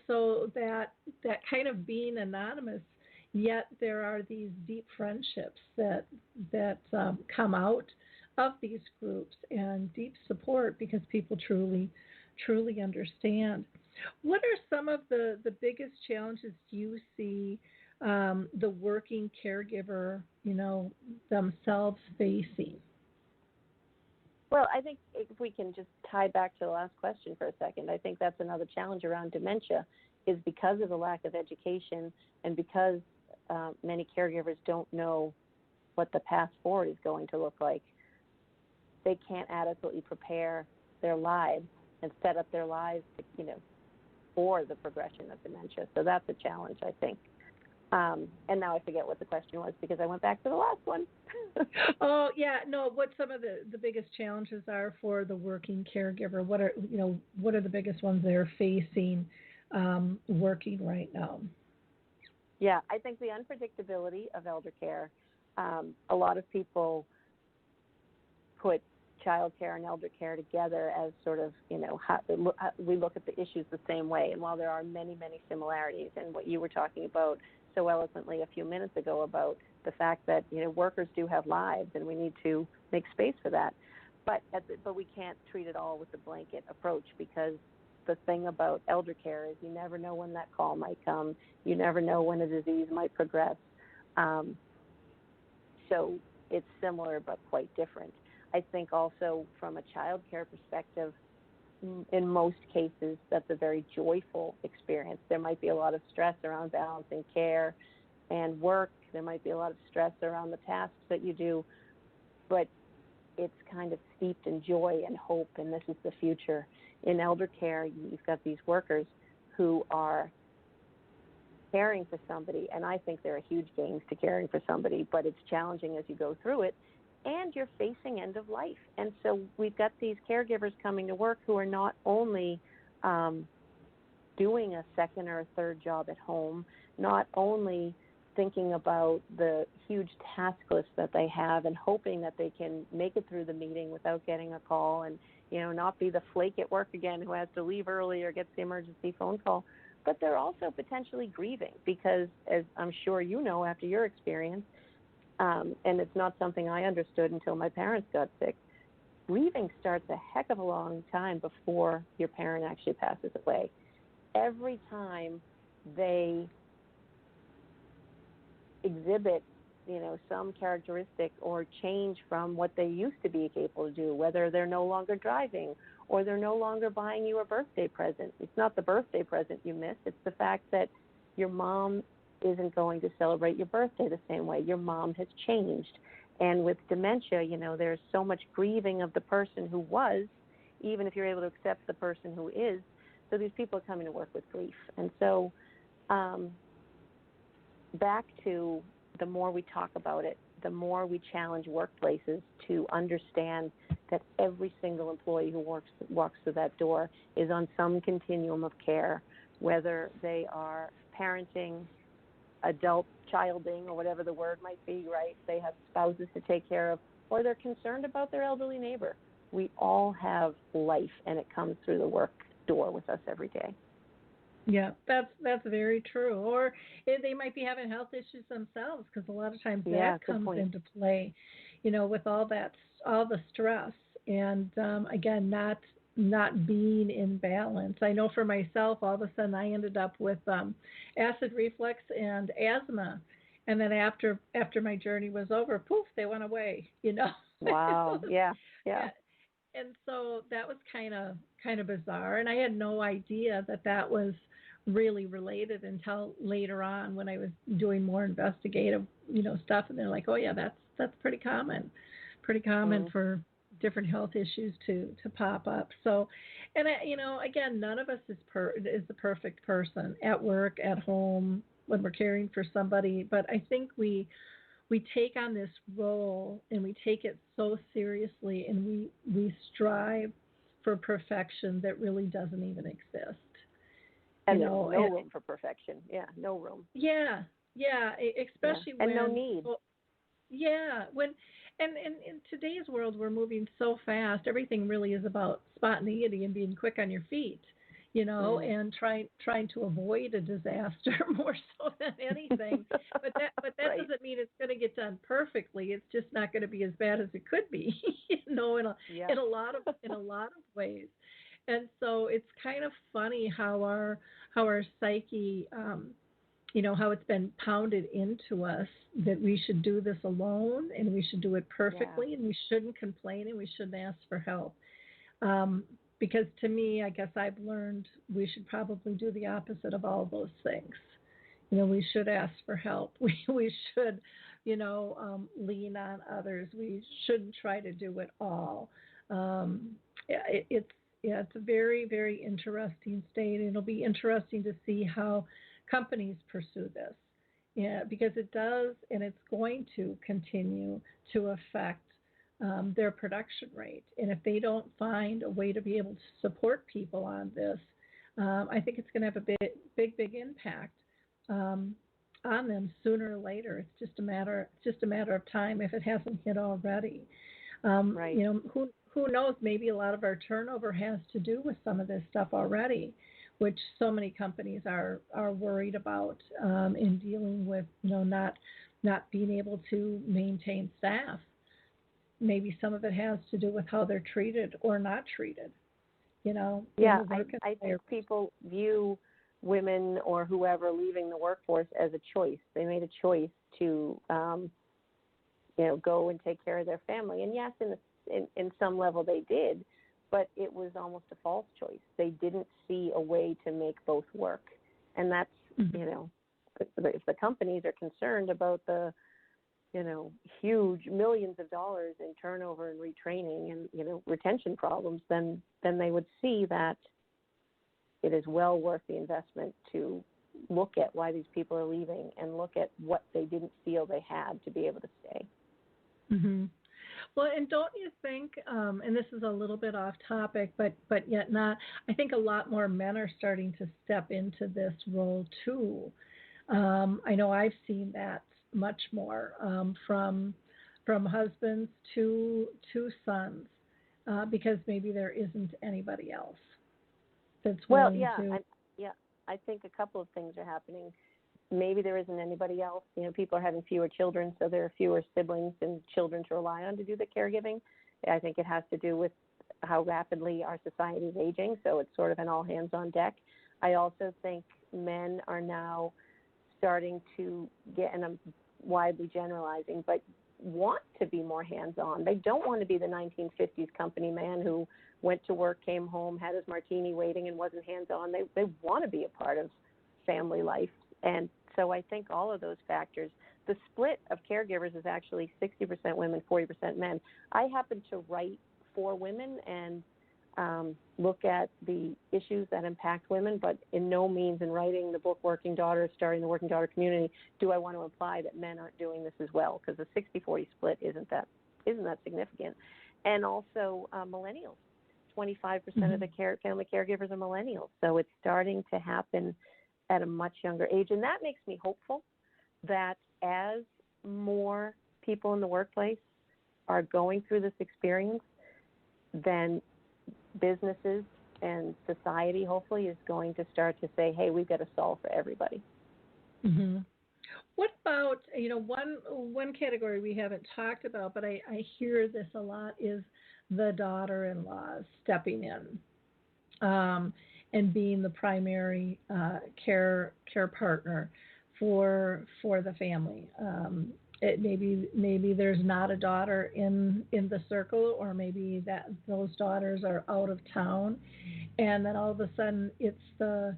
so that kind of being anonymous, yet there are these deep friendships that come out of these groups, and deep support because people truly understand. What are some of the biggest challenges you see the working caregiver, themselves facing? Well, I think if we can just tie back to the last question for a second, I think that's another challenge around dementia, is because of the lack of education, and because many caregivers don't know what the path forward is going to look like. They can't adequately prepare their lives and set up their lives to, for the progression of dementia. So that's a challenge, I think. And now I forget what the question was because I went back to the last one. Oh, yeah. No, what some of the biggest challenges are for the working caregiver? What are the biggest ones they're facing working right now? Yeah, I think the unpredictability of elder care. A lot of people put child care and elder care together as sort of, we look at the issues the same way. And while there are many, many similarities, and what you were talking about so eloquently a few minutes ago about the fact that, workers do have lives and we need to make space for that. But we can't treat it all with a blanket approach, because the thing about elder care is you never know when that call might come. You never know when a disease might progress. So it's similar but quite different. I think also from a child care perspective, in most cases, that's a very joyful experience. There might be a lot of stress around balancing care and work. There might be a lot of stress around the tasks that you do, but it's kind of steeped in joy and hope, and this is the future. In elder care, you've got these workers who are caring for somebody, and I think there are huge gains to caring for somebody, but it's challenging as you go through it, and you're facing end of life. And so we've got these caregivers coming to work who are not only doing a second or a third job at home, not only thinking about the huge task list that they have and hoping that they can make it through the meeting without getting a call and, not be the flake at work again who has to leave early or gets the emergency phone call, but they're also potentially grieving because, as I'm sure you know after your experience, and it's not something I understood until my parents got sick, grieving starts a heck of a long time before your parent actually passes away. Every time they exhibit, some characteristic or change from what they used to be capable to do, whether they're no longer driving or they're no longer buying you a birthday present. It's not the birthday present you miss. It's the fact that your mom isn't going to celebrate your birthday the same way. Your mom has changed. And with dementia, there's so much grieving of the person who was, even if you're able to accept the person who is. So these people are coming to work with grief. And so back to the more we talk about it, the more we challenge workplaces to understand that every single employee who walks through that door is on some continuum of care, whether they are parenting, adult childing, or whatever the word might be, right? They have spouses to take care of, or they're concerned about their elderly neighbor. We all have life, and it comes through the work door with us every day. Yeah, that's very true. Or they might be having health issues themselves, because a lot of times that comes into play, with all the stress, and again, not being in balance. I know for myself, all of a sudden I ended up with acid reflux and asthma, and then after my journey was over, poof, they went away. Wow. Yeah. And so that was kind of bizarre, and I had no idea that was really related until later on when I was doing more investigative, stuff, and they're like, oh yeah, that's pretty common for different health issues to pop up. So, and again, none of us is the perfect person at work, at home, when we're caring for somebody, but I think we take on this role and we take it so seriously, and we strive for perfection that really doesn't even exist. And no room for perfection. Yeah, no room. Yeah, especially when... And no need. Yeah, when... And in today's world, we're moving so fast. Everything really is about spontaneity and being quick on your feet, and trying to avoid a disaster more so than anything. But that right. Doesn't mean it's going to get done perfectly. It's just not going to be as bad as it could be, in a lot of ways. And so it's kind of funny how our psyche, how it's been pounded into us that we should do this alone and we should do it perfectly, and we shouldn't complain and we shouldn't ask for help. Because to me, I guess I've learned we should probably do the opposite of all those things. We should ask for help. We should, lean on others. We shouldn't try to do it all. It's a very, very interesting state. It'll be interesting to see how companies pursue this. Yeah, because it does, and it's going to continue to affect their production rate. And if they don't find a way to be able to support people on this, I think it's going to have a big impact on them sooner or later. It's just a matter of time if it hasn't hit already. Right. Who knows? Maybe a lot of our turnover has to do with some of this stuff already, which so many companies are worried about in dealing with, not being able to maintain staff. Maybe some of it has to do with how they're treated or not treated. Yeah, I think people view women or whoever leaving the workforce as a choice. They made a choice to, go and take care of their family. And yes, in some level they did, but it was almost a false choice. They didn't see a way to make both work. And that's, if the companies are concerned about the, huge millions of dollars in turnover and retraining and, retention problems, then they would see that it is well worth the investment to look at why these people are leaving and look at what they didn't feel they had to be able to stay. Mm-hmm. Well, and don't you think, and this is a little bit off topic, but yet not, I think a lot more men are starting to step into this role too. I know I've seen that much more from husbands to sons, because maybe there isn't anybody else that's willing to. I think a couple of things are happening. Maybe there isn't anybody else. People are having fewer children, so there are fewer siblings and children to rely on to do the caregiving. I think it has to do with how rapidly our society is aging, so it's sort of an all hands on deck. I also think men are now starting to get, and I'm widely generalizing, but want to be more hands-on. They don't want to be the 1950s company man who went to work, came home, had his martini waiting, and wasn't hands-on. They want to be a part of family life. And so I think all of those factors, the split of caregivers is actually 60% women, 40% men. I happen to write for women and look at the issues that impact women, but in no means in writing the book Working Daughters, starting the Working Daughter community, do I want to imply that men aren't doing this as well, because the 60-40 split isn't that significant. And also millennials. 25% of the family caregivers are millennials. So it's starting to happen at a much younger age. And that makes me hopeful that as more people in the workplace are going through this experience, then businesses and society hopefully is going to start to say, hey, we've got to solve for everybody. Mm-hmm. What about, one category we haven't talked about, but I hear this a lot, is the daughter-in-law stepping in and being the primary care partner for the family. Maybe there's not a daughter in the circle, or maybe that those daughters are out of town, and then all of a sudden it's the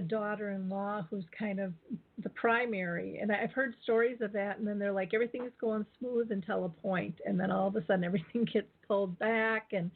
daughter-in-law who's kind of the primary. And I've heard stories of that, and then they're like, everything's going smooth until a point, and then all of a sudden everything gets pulled back, and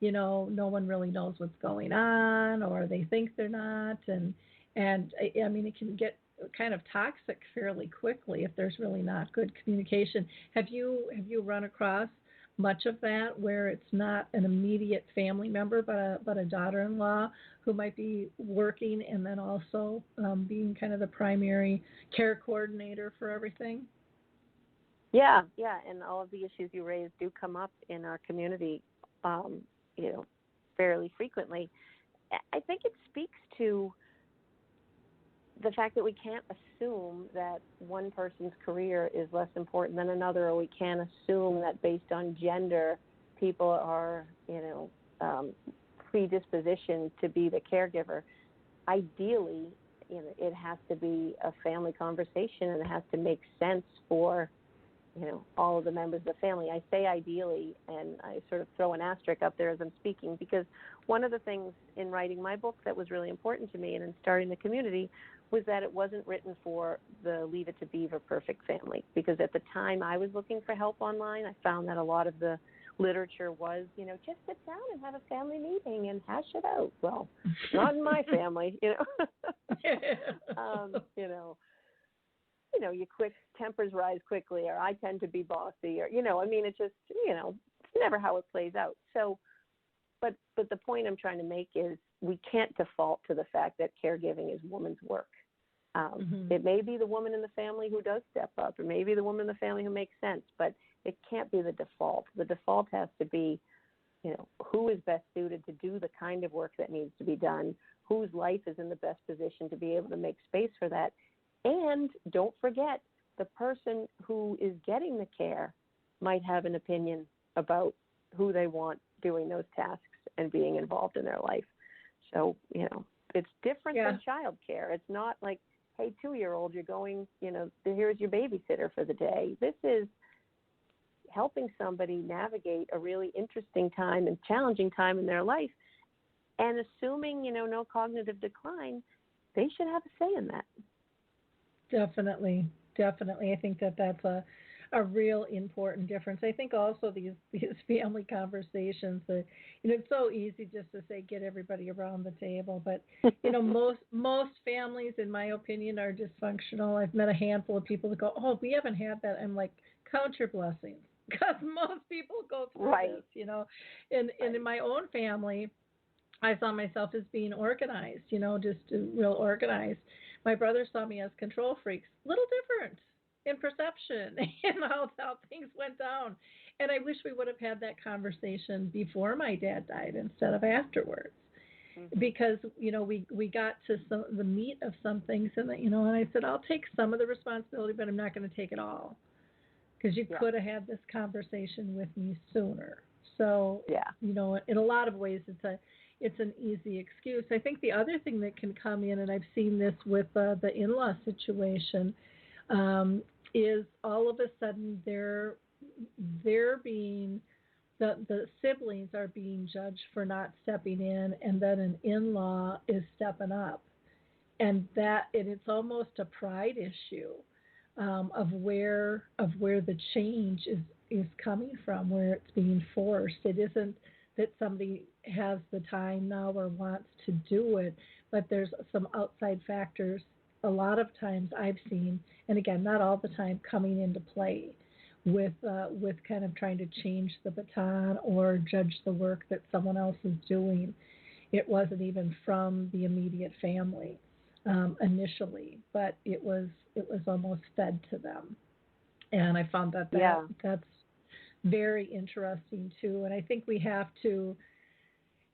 no one really knows what's going on, or they think they're not, and I mean, it can get kind of toxic fairly quickly if there's really not good communication. Have you run across much of that, where it's not an immediate family member but a daughter-in-law who might be working and then also being kind of the primary care coordinator for everything? Yeah, and all of the issues you raised do come up in our community, fairly frequently. I think it speaks to the fact that we can't assume that one person's career is less important than another, or we can't assume that based on gender, people are, predispositioned to be the caregiver. Ideally, it has to be a family conversation, and it has to make sense for, all of the members of the family. I say ideally, and I sort of throw an asterisk up there as I'm speaking, because one of the things in writing my book that was really important to me and in starting the community was that it wasn't written for the Leave It to Beaver perfect family. Because at the time I was looking for help online, I found that a lot of the literature was, just sit down and have a family meeting and hash it out. Well, not in my family, your quick tempers rise quickly, or I tend to be bossy, or, it's just, it's never how it plays out. So, but the point I'm trying to make is we can't default to the fact that caregiving is woman's work. It may be the woman in the family who does step up, or maybe the woman in the family who makes sense, but it can't be the default. The default has to be, who is best suited to do the kind of work that needs to be done, whose life is in the best position to be able to make space for that. And don't forget, the person who is getting the care might have an opinion about who they want doing those tasks and being involved in their life. So, it's different than child care. It's not like, hey, 2-year-old, you're going, here's your babysitter for the day. This is, helping somebody navigate a really interesting time and challenging time in their life, and assuming, no cognitive decline, they should have a say in that. Definitely. I think that's a real important difference. I think also these family conversations, it's so easy just to say get everybody around the table, but most families, in my opinion, are dysfunctional. I've met a handful of people that go, "Oh, we haven't had that." I'm like, count your blessings, because most people go through this, And in my own family, I saw myself as being organized, just real organized. My brother saw me as control freaks, little different in perception and how things went down. And I wish we would have had that conversation before my dad died instead of afterwards. Mm-hmm. Because, we got to the meat of some things, and, and I said, I'll take some of the responsibility, but I'm not going to take it all. Because you could have had this conversation with me sooner. So, in a lot of ways, it's an easy excuse. I think the other thing that can come in, and I've seen this with the in-law situation, is all of a sudden they're being, the siblings are being judged for not stepping in, and then an in-law is stepping up, and it's almost a pride issue of where the change is coming from, where it's being forced. It isn't that somebody has the time now or wants to do it, but there's some outside factors a lot of times I've seen, and again, not all the time, coming into play with kind of trying to change the baton or judge the work that someone else is doing. It wasn't even from the immediate family initially, but it was almost fed to them, and I found that's very interesting too. And I think we have to,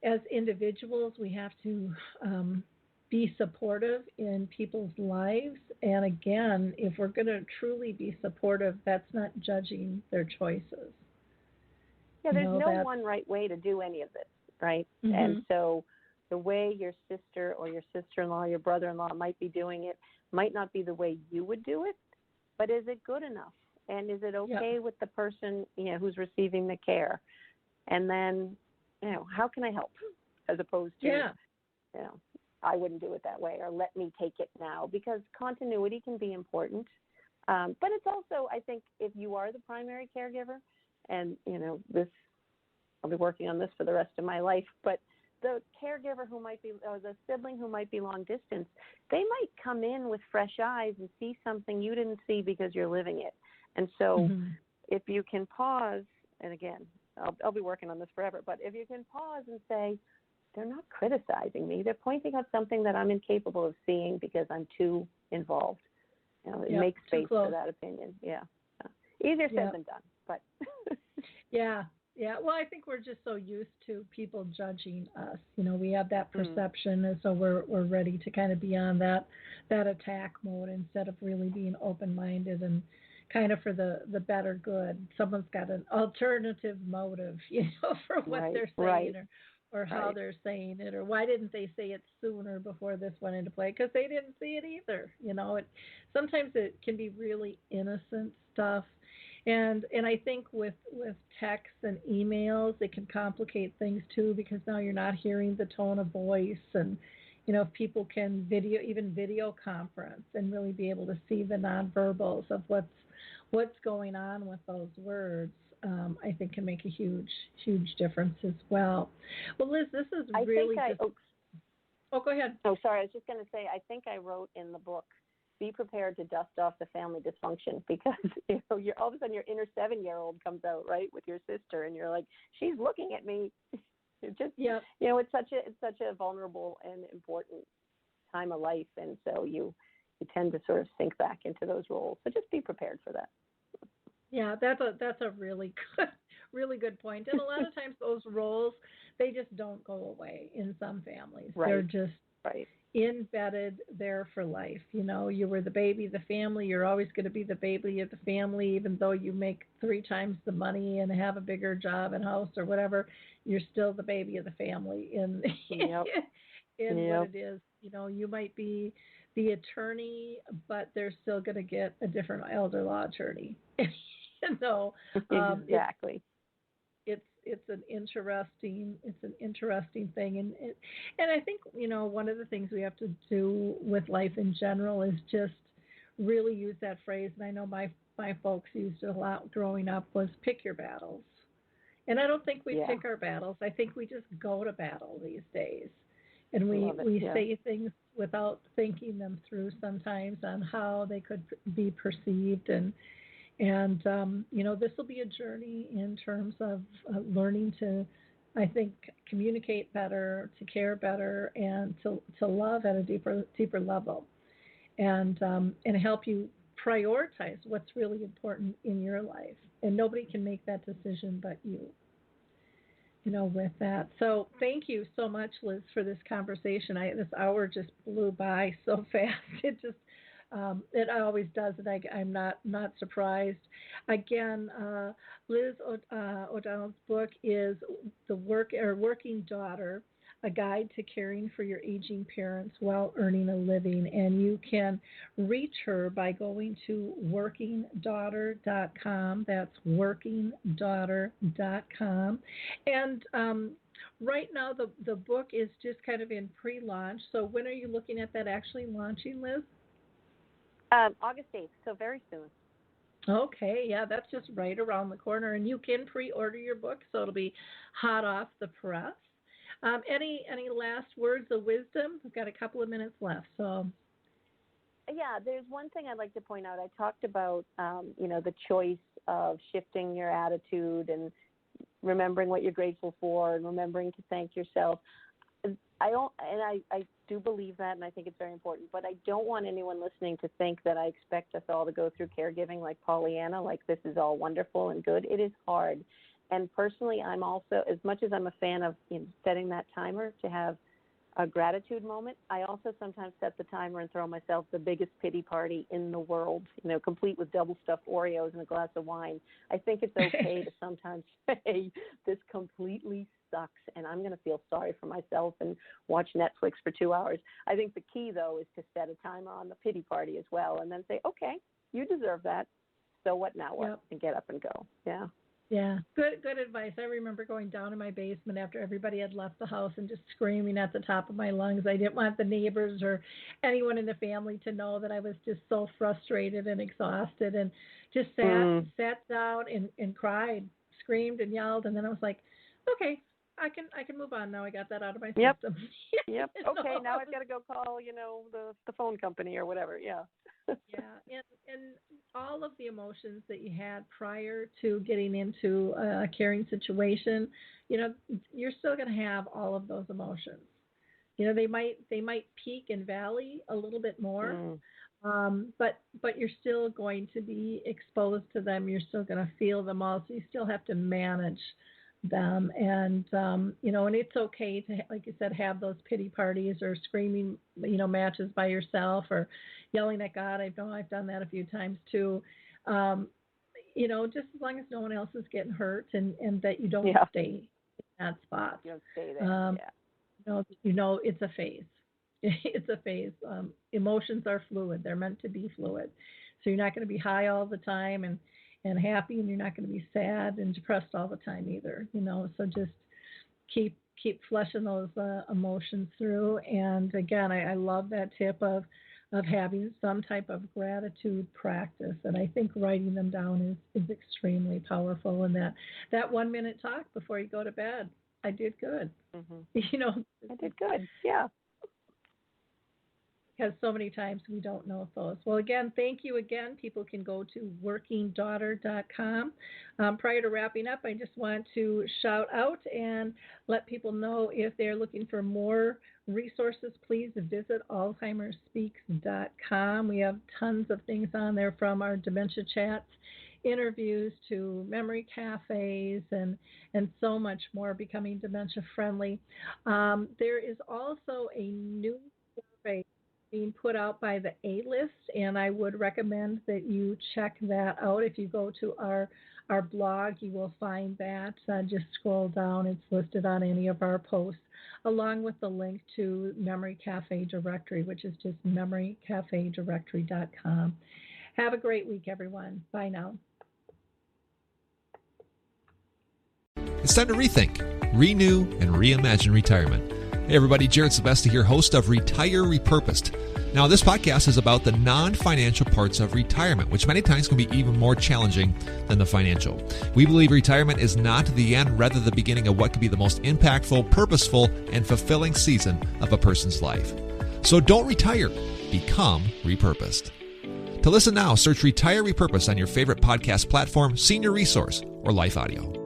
as individuals, we have to be supportive in people's lives. And again, if we're going to truly be supportive, that's not judging their choices. Yeah, there's no one right way to do any of this, right? Mm-hmm. And so the way your sister or your sister-in-law, your brother-in-law might be doing it might not be the way you would do it, but is it good enough? And is it okay with the person, who's receiving the care? And then, how can I help? As opposed to, I wouldn't do it that way, or let me take it now, because continuity can be important. But it's also, I think, if you are the primary caregiver, and, I'll be working on this for the rest of my life, but the caregiver who might be, or the sibling who might be long distance, they might come in with fresh eyes and see something you didn't see because you're living it. And so if you can pause, and again, I'll be working on this forever, but if you can pause and say, they're not criticizing me, they're pointing out something that I'm incapable of seeing because I'm too involved. It makes space for that opinion. Yeah. Easier said than done, but. Yeah. Well, I think we're just so used to people judging us. We have that perception, and so we're ready to kind of be on that attack mode instead of really being open-minded and kind of for the better good. Someone's got an alternative motive, for what they're saying or how they're saying it, or why didn't they say it sooner before this went into play? Because they didn't see it either. Sometimes it can be really innocent stuff. And I think with texts and emails, it can complicate things too, because now you're not hearing the tone of voice, and if people can video conference and really be able to see the nonverbals of what's going on with those words, I think can make a huge difference as well. Well, Liz, this is really go ahead. Oh, sorry. I was just going to say, I think I wrote in the book, be prepared to dust off the family dysfunction, because you're all of a sudden your inner 7-year-old comes out, right, with your sister, and you're like, she's looking at me. It's just it's such a vulnerable and important time of life, and so you tend to sort of sink back into those roles. So just be prepared for that. Yeah, that's a really good point. And a lot of times those roles, they just don't go away in some families. Right. They're just embedded there for life. You were the baby of the family. You're always going to be the baby of the family, even though you make 3 times the money and have a bigger job and house or whatever. You're still the baby of the family in what it is. You might be the attorney, but they're still going to get a different elder law attorney. you know, Exactly. It's an interesting thing, and I think, you know, one of the things we have to do with life in general is just really use that phrase. And I know my folks used it a lot growing up, was pick your battles. And I don't think we pick our battles. I think we just go to battle these days, and we say things without thinking them through sometimes on how they could be perceived. And you know, this will be a journey in terms of learning to, I think, communicate better, to care better, and to love at a deeper level, and help you prioritize what's really important in your life. And nobody can make that decision but you. You know, with that. So thank you so much, Liz, for this conversation. This hour just blew by so fast. It always does, and I'm not surprised. Again, Liz O'Donnell's book is Working Daughter, A Guide to Caring for Your Aging Parents While Earning a Living. And you can reach her by going to workingdaughter.com. That's workingdaughter.com. And right now the book is just kind of in pre-launch. So when are you looking at that actually launching, Liz? August 8th, so very soon. Okay, yeah, that's just right around the corner. And you can pre-order your book, so it'll be hot off the press. Any last words of wisdom? We've got a couple of minutes left. So, yeah, there's one thing I'd like to point out. I talked about, you know, the choice of shifting your attitude and remembering what you're grateful for and remembering to thank yourself. I do believe that, and I think it's very important, but I don't want anyone listening to think that I expect us all to go through caregiving like Pollyanna, like this is all wonderful and good. It is hard. And personally, I'm also, as much as I'm a fan of, you know, setting that timer to have a gratitude moment, I also sometimes set the timer and throw myself the biggest pity party in the world, you know, complete with double stuffed Oreos and a glass of wine. I think it's okay to sometimes say this completely sucks and I'm going to feel sorry for myself and watch Netflix for 2 hours. I think the key, though, is to set a timer on the pity party as well and then say, okay, you deserve that. So what now? What? Yep. And get up and go. Yeah. Yeah, good advice. I remember going down in my basement after everybody had left the house and just screaming at the top of my lungs. I didn't want the neighbors or anyone in the family to know that I was just so frustrated and exhausted, and just sat down and cried, screamed and yelled, and then I was like, okay, I can move on now. I got that out of my system. Yep. Okay, now I've got to go call, you know, the phone company or whatever. Yeah. Yeah, and all of the emotions that you had prior to getting into a caring situation, you know, you're still going to have all of those emotions. You know, they might peak and valley a little bit more, but you're still going to be exposed to them. You're still going to feel them all. So you still have to manage them, and you know, and it's okay to, like you said, have those pity parties or screaming, you know, matches by yourself or yelling at God. I know I've done that a few times too. You know, just as long as no one else is getting hurt, and that you don't stay in that spot. You don't stay there. You know, it's a phase. It's a phase. Emotions are fluid. They're meant to be fluid. So you're not going to be high all the time and happy, and you're not going to be sad and depressed all the time either, you know. So just keep flushing those emotions through. And again, I love that tip of having some type of gratitude practice, and I think writing them down is extremely powerful. And that 1 minute talk before you go to bed, I did good. You know, I did good. Yeah. Because so many times we don't know those. Well, again, thank you again. People can go to workingdaughter.com. Prior to wrapping up, I just want to shout out and let people know, if they're looking for more resources, please visit alzheimerspeaks.com. We have tons of things on there, from our Dementia Chats interviews to memory cafes and so much more, becoming dementia friendly. There is also a new survey being put out by the A-List, and I would recommend that you check that out. If you go to our blog, you will find that. Just scroll down. It's listed on any of our posts, along with the link to Memory Cafe Directory, which is just memorycafedirectory.com. Have a great week, everyone. Bye now. It's time to rethink, renew, and reimagine retirement. Hey everybody, Jared Sylvester here, host of Retire Repurposed. Now, this podcast is about the non-financial parts of retirement, which many times can be even more challenging than the financial. We believe retirement is not the end, rather the beginning of what could be the most impactful, purposeful, and fulfilling season of a person's life. So don't retire, become repurposed. To listen now, search Retire Repurposed on your favorite podcast platform, Senior Resource, or Life Audio.